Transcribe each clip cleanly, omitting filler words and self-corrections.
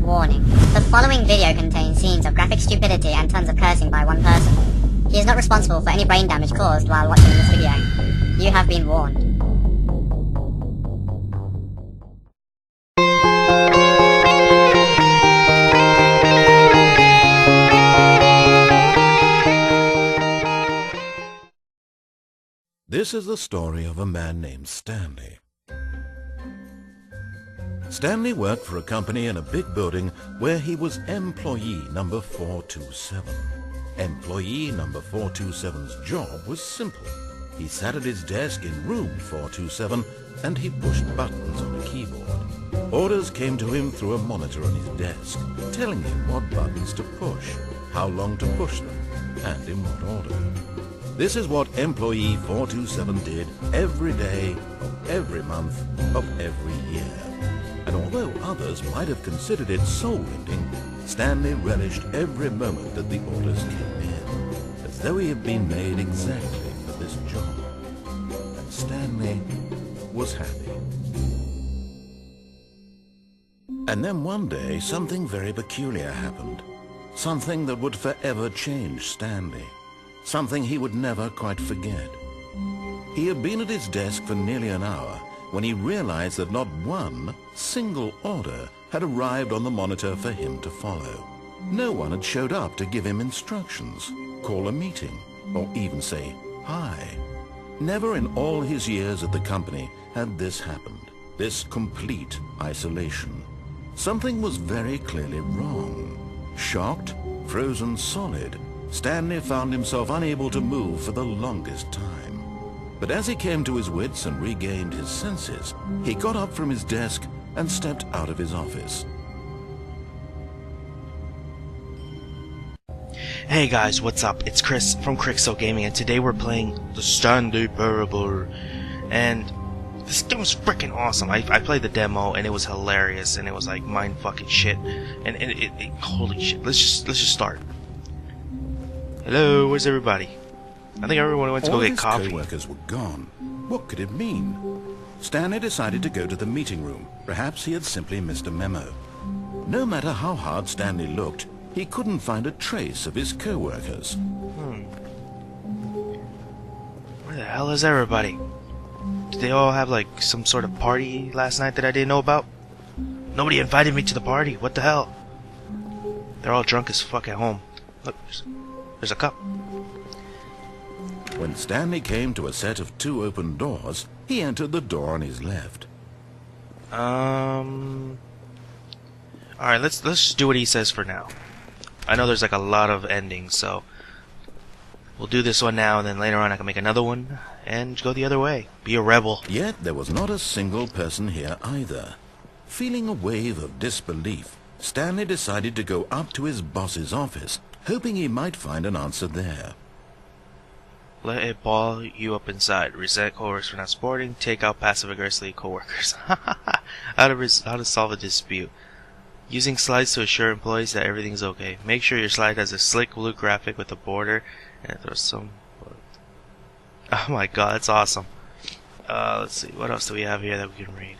Warning. The following video contains scenes of graphic stupidity and tons of cursing by one person. He is not responsible for any brain damage caused while watching this video. You have been warned. This is the story of a man named Stanley. Stanley worked for a company in a big building where he was employee number 427. Employee number 427's job was simple. He sat at his desk in room 427 and he pushed buttons on a keyboard. Orders came to him through a monitor on his desk, telling him what buttons to push, how long to push them, and in what order. This is what employee 427 did every day of every month of every year. And although others might have considered it soul-rending, Stanley relished every moment that the orders came in, as though he had been made exactly for this job. And Stanley was happy. And then one day, something very peculiar happened. Something that would forever change Stanley. Something he would never quite forget. He had been at his desk for nearly an hour when he realized that not one single order had arrived on the monitor for him to follow. No one had showed up to give him instructions, call a meeting, or even say hi. Never in all his years at the company had this happened, this complete isolation. Something was very clearly wrong. Shocked, frozen solid, Stanley found himself unable to move for the longest time. But as he came to his wits and regained his senses, he got up from his desk and stepped out of his office. Hey guys, what's up? It's Chris from Crixo Gaming, and today we're playing the Stanley Parable. And this game was freaking awesome. I played the demo and it was hilarious, and it was like mind fucking shit. And holy shit. Let's just start. Hello, where's everybody? I think everyone went to go get coffee. All his co-workers were gone. What could it mean? Stanley decided to go to the meeting room. Perhaps he had simply missed a memo. No matter how hard Stanley looked, he couldn't find a trace of his co-workers. Where the hell is everybody? Did they all have like some sort of party last night that I didn't know about? Nobody invited me to the party. What the hell? They're all drunk as fuck at home. Look, there's a cup. When Stanley came to a set of two open doors, he entered the door on his left. Alright, let's just do what he says for now. I know there's like a lot of endings, so we'll do this one now, and then later on I can make another one and go the other way. Be a rebel. Yet there was not a single person here either. Feeling a wave of disbelief, Stanley decided to go up to his boss's office, hoping he might find an answer there. Let it ball you up inside. Resent coworkers for not sporting. Take out passive-aggressively coworkers. How to solve a dispute. Using slides to assure employees that everything's okay. Make sure your slide has a slick blue graphic with a border, and there's some. Oh my god, that's awesome. Let's see, what else do we have here that we can read?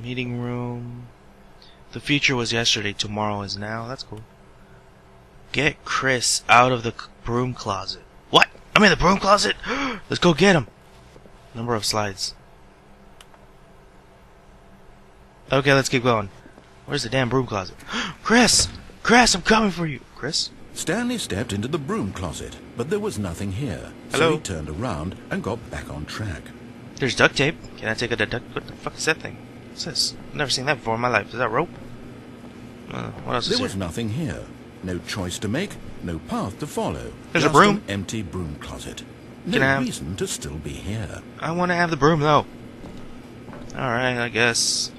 Meeting room. The future was yesterday. Tomorrow is now. That's cool. Get Chris out of the broom closet. What? I'm in the broom closet? Let's go get him. Number of slides. Okay, let's keep going. Where's the damn broom closet? Chris! Chris, I'm coming for you. Chris? Stanley stepped into the broom closet, but there was nothing here. Hello? So he turned around and got back on track. There's duct tape. Can I take a duct? What the fuck is that thing? What's this? I've never seen that before in my life. Is that rope? What else is There here? was nothing here. No choice to make, no path to follow. There's a Just broom? an empty broom closet. Can I No have- reason to still be here. I want to have the broom, though. Alright, I guess.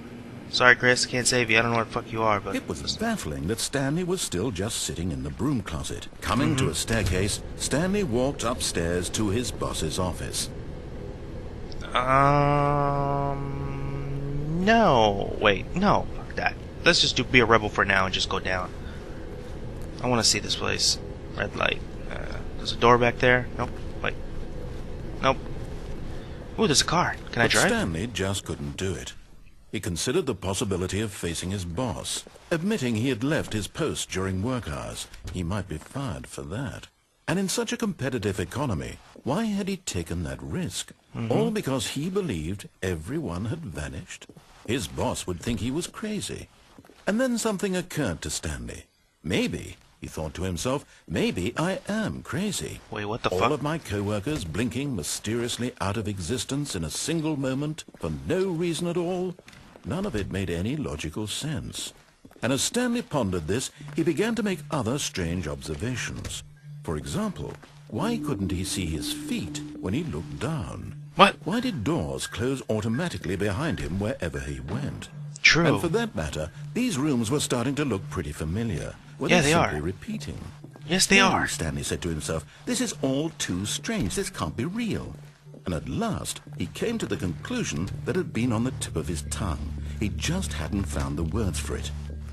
Sorry, Chris. Can't save you. I don't know what the fuck you are, but... It was baffling that Stanley was still just sitting in the broom closet. Coming to a staircase, Stanley walked upstairs to his boss's office. No. Wait, no. Fuck that. Let's just be a rebel for now and just go down. I want to see this place. Red light. There's a door back there. Nope. Wait. Nope. Ooh, there's a car. Can I But drive? Stanley just couldn't do it. He considered the possibility of facing his boss, admitting he had left his post during work hours. He might be fired for that. And in such a competitive economy, why had he taken that risk? All because he believed everyone had vanished? His boss would think he was crazy. And then something occurred to Stanley. Maybe, he thought to himself, maybe I am crazy. Wait, what the All fuck? of my co-workers blinking mysteriously out of existence in a single moment for no reason at all? None of it made any logical sense. And as Stanley pondered this, he began to make other strange observations. For example, why couldn't he see his feet when he looked down? What? Why did doors close automatically behind him wherever he went? True. And for that matter, these rooms were starting to look pretty familiar. Were Yeah, they they simply are. repeating? Yes, they No, are. Stanley said to himself, this is all too strange. This can't be real. And at last, he came to the conclusion that had been on the tip of his tongue. He just hadn't found the words for it.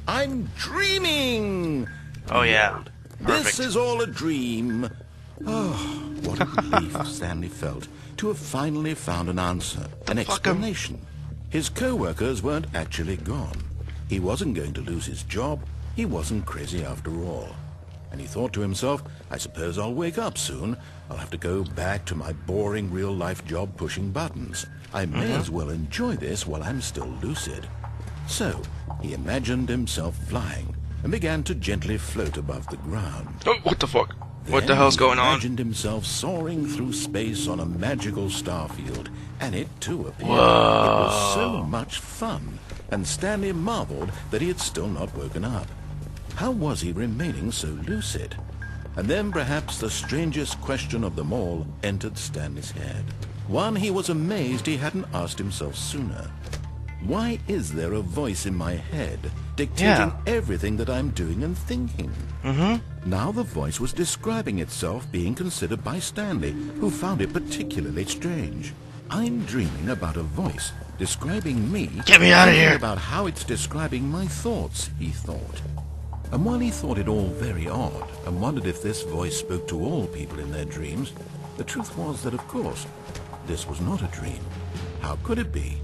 I'm dreaming! Oh, he yeah. yelled. Perfect. This is all a dream. Oh, what a relief Stanley felt to have finally found an answer, an explanation. His co-workers weren't actually gone. He wasn't going to lose his job. He wasn't crazy after all. And he thought to himself, I suppose I'll wake up soon. I'll have to go back to my boring real-life job pushing buttons. I may as well enjoy this while I'm still lucid. So, he imagined himself flying and began to gently float above the ground. Oh, what the fuck? What the Then hell's he going on? imagined himself soaring through space on a magical starfield, and it too appeared. Whoa. It was so much fun, and Stanley marveled that he had still not woken up. How was he remaining so lucid? And then perhaps the strangest question of them all entered Stanley's head. One he was amazed he hadn't asked himself sooner. Why is there a voice in my head dictating everything that I'm doing and thinking? Now the voice was describing itself being considered by Stanley, who found it particularly strange. I'm dreaming about a voice describing me. Get me out of thinking here! About how it's describing my thoughts, he thought. And while he thought it all very odd, and wondered if this voice spoke to all people in their dreams, the truth was that, of course, this was not a dream. How could it be?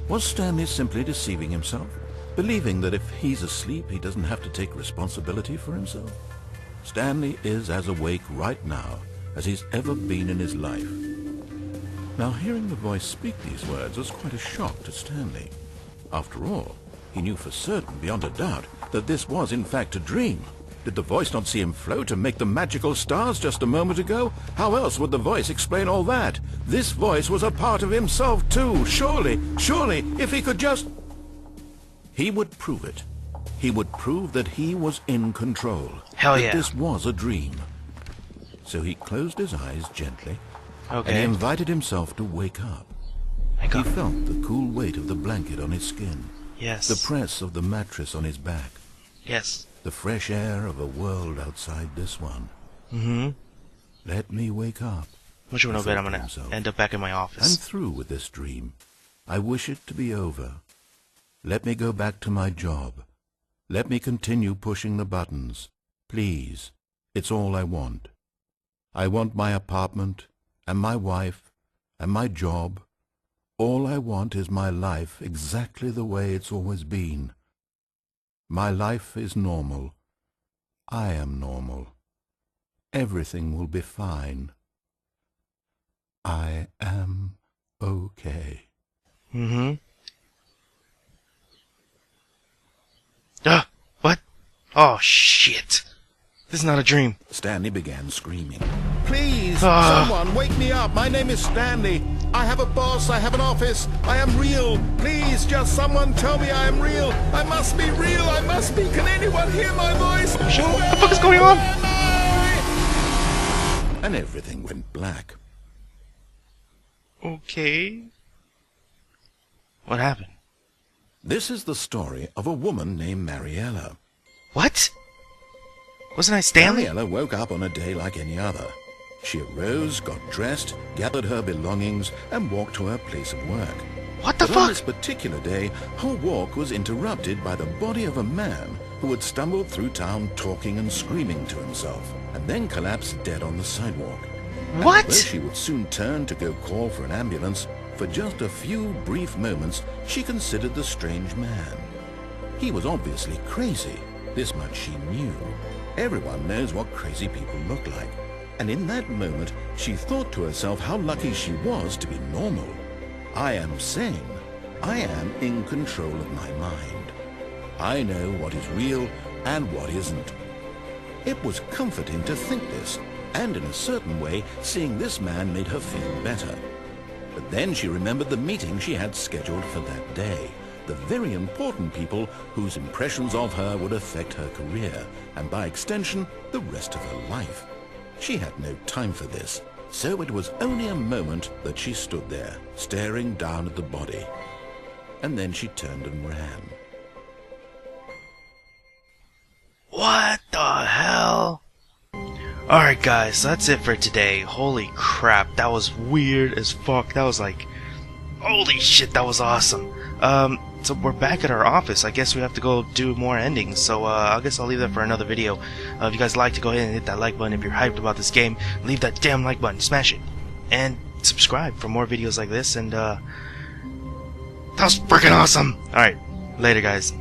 Was Stanley simply deceiving himself, believing that if he's asleep, he doesn't have to take responsibility for himself? Stanley is as awake right now as he's ever been in his life. Now, hearing the voice speak these words was quite a shock to Stanley. After all, he knew for certain, beyond a doubt, that this was in fact a dream. Did the voice not see him float and make the magical stars just a moment ago? How else would the voice explain all that? This voice was a part of himself too. Surely, if he could just... He would prove it. He would prove that he was in control. Hell that yeah. this was a dream. So he closed his eyes gently, and he Okay. invited himself to wake up. He felt the cool weight of the blanket on his skin, Yes. the press of the mattress on his back, Yes. the fresh air of a world outside this one. Let me wake up. Much of a bet I'm thought to gonna himself. end up back in my I'm office. through with this dream. I wish it to be over. Let me go back to my job. Let me continue pushing the buttons. Please. It's all I want. I want my apartment, and my wife, and my job. All I want is my life exactly the way it's always been. My life is normal. I am normal. Everything will be fine. I am okay. What? Oh, shit. This is not a dream. Stanley began screaming. Please, someone, wake me up. My name is Stanley. I have a boss. I have an office. I am real. Please, just someone tell me I am real. I must be real. I must be. Can anyone hear my voice? What the fuck is going on? And everything went black. Okay. What happened? This is the story of a woman named Mariella. What? Wasn't I Stanley? Mariella woke up on a day like any other. She arose, got dressed, gathered her belongings, and walked to her place of work. What the But on fuck? this particular day, her walk was interrupted by the body of a man who had stumbled through town talking and screaming to himself, and then collapsed dead on the sidewalk. And What? although she would soon turn to go call for an ambulance, For just a few brief moments, she considered the strange man. He was obviously crazy. This much she knew. Everyone knows what crazy people look like. And in that moment, she thought to herself how lucky she was to be normal. I am sane. I am in control of my mind. I know what is real and what isn't. It was comforting to think this, and in a certain way, seeing this man made her feel better. But then she remembered the meeting she had scheduled for that day. The very important people whose impressions of her would affect her career, and by extension, the rest of her life. She had no time for this, so it was only a moment that she stood there, staring down at the body. And then she turned and ran. What the hell? Alright guys, that's it for today. Holy crap, that was weird as fuck. That was like, holy shit, that was awesome. So we're back at our office. I guess we have to go do more endings. So I guess I'll leave that for another video. If you guys like to, go ahead and hit that like button. If you're hyped about this game, leave that damn like button, smash it, and subscribe for more videos like this. And that was freaking awesome. Alright, later guys.